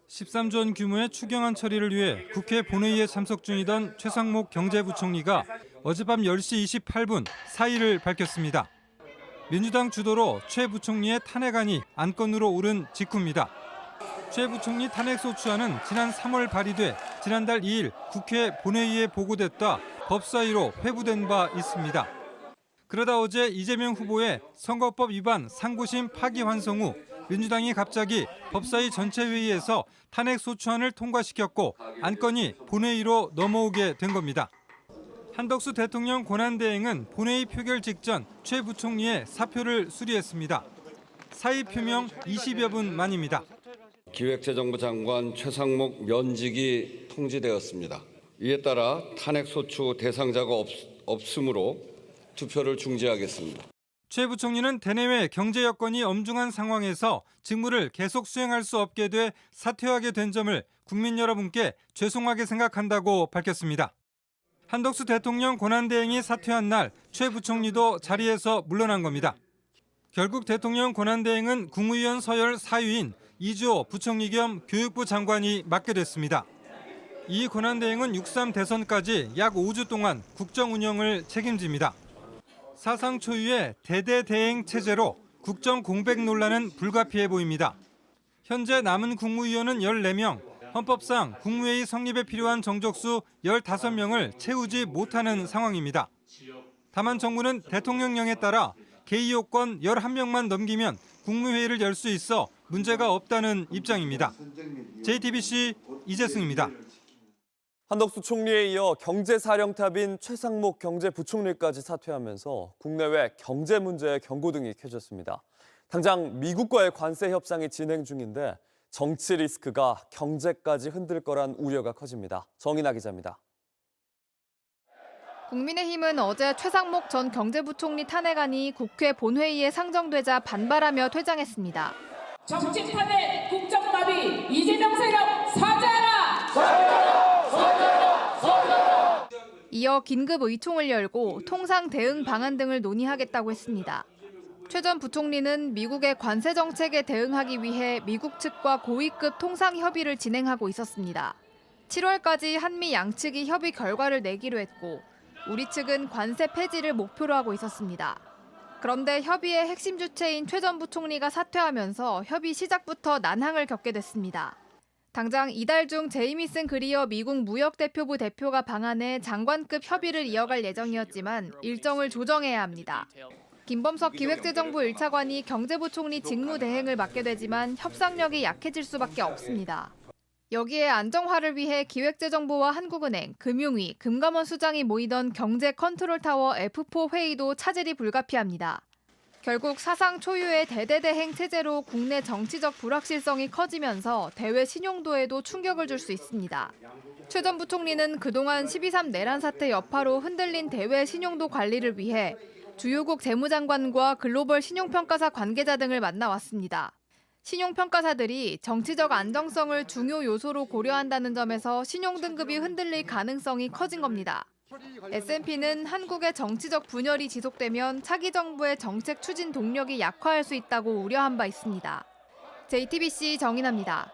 13조 원 규모의 추경안 처리를 위해 국회 본회의에 참석 중이던 최상목 경제부총리가 어젯밤 10시 28분 사의를 밝혔습니다. 민주당 주도로 최 부총리의 탄핵안이 안건으로 오른 직후입니다. 최 부총리 탄핵소추안은 지난 3월 발의돼 지난달 2일 국회 본회의에 보고됐다 법사위로 회부된 바 있습니다. 그러다 어제 이재명 후보의 선거법 위반 상고심 파기환송 후 민주당이 갑자기 법사위 전체회의에서 탄핵소추안을 통과시켰고 안건이 본회의로 넘어오게 된 겁니다. 한덕수 대통령 권한대행은 본회의 표결 직전 최 부총리의 사표를 수리했습니다. 사의 표명 20여 분 만입니다. 기획재정부 장관 최상목 면직이 통지되었습니다. 이에 따라 탄핵소추 대상자가 없으므로 투표를 중지하겠습니다. 최 부총리는 대내외 경제 여건이 엄중한 상황에서 직무를 계속 수행할 수 없게 돼 사퇴하게 된 점을 국민 여러분께 죄송하게 생각한다고 밝혔습니다. 한덕수 대통령 권한대행이 사퇴한 날 최 부총리도 자리에서 물러난 겁니다. 결국 대통령 권한대행은 국무위원 서열 사위인 이주호 부총리 겸 교육부 장관이 맡게 됐습니다. 이 권한대행은 6.3 대선까지 약 5주 동안 국정 운영을 책임집니다. 사상 초유의 대대대행 체제로 국정 공백 논란은 불가피해 보입니다. 현재 남은 국무위원은 14명, 헌법상 국무회의 성립에 필요한 정족수 15명을 채우지 못하는 상황입니다. 다만 정부는 대통령령에 따라 개의 요건 11명만 넘기면 국무회의를 열 수 있어 문제가 없다는 입장입니다. JTBC 이재승입니다. 한덕수 총리에 이어 경제사령탑인 최상목 경제부총리까지 사퇴하면서 국내외 경제 문제의 경고등이 켜졌습니다. 당장 미국과의 관세 협상이 진행 중인데 정치 리스크가 경제까지 흔들 거란 우려가 커집니다. 정인아 기자입니다. 국민의힘은 어제 최상목 전 경제부총리 탄핵안이 국회 본회의에 상정되자 반발하며 퇴장했습니다. 정치 탄핵, 국정마비, 이재명 세력 사죄하라! 사죄하라! 사죄하라! 사죄하라! 이어 긴급 의총을 열고 통상 대응 방안 등을 논의하겠다고 했습니다. 최 전 부총리는 미국의 관세 정책에 대응하기 위해 미국 측과 고위급 통상 협의를 진행하고 있었습니다. 7월까지 한미 양측이 협의 결과를 내기로 했고 우리 측은 관세 폐지를 목표로 하고 있었습니다. 그런데 협의의 핵심 주체인 최 전 부총리가 사퇴하면서 협의 시작부터 난항을 겪게 됐습니다. 당장 이달 중 제이미슨 그리어 미국 무역대표부 대표가 방한해 장관급 협의를 이어갈 예정이었지만 일정을 조정해야 합니다. 김범석 기획재정부 1차관이 경제부총리 직무대행을 맡게 되지만 협상력이 약해질 수밖에 없습니다. 여기에 안정화를 위해 기획재정부와 한국은행, 금융위, 금감원 수장이 모이던 경제컨트롤타워 F4 회의도 차질이 불가피합니다. 결국 사상 초유의 대대대행 체제로 국내 정치적 불확실성이 커지면서 대외 신용도에도 충격을 줄 수 있습니다. 최 전 부총리는 그동안 12.3 내란 사태 여파로 흔들린 대외 신용도 관리를 위해 주요국 재무장관과 글로벌 신용평가사 관계자 등을 만나왔습니다. 신용평가사들이 정치적 안정성을 중요 요소로 고려한다는 점에서 신용등급이 흔들릴 가능성이 커진 겁니다. S&P는 한국의 정치적 분열이 지속되면 차기 정부의 정책 추진 동력이 약화할 수 있다고 우려한 바 있습니다. JTBC 정인아입니다.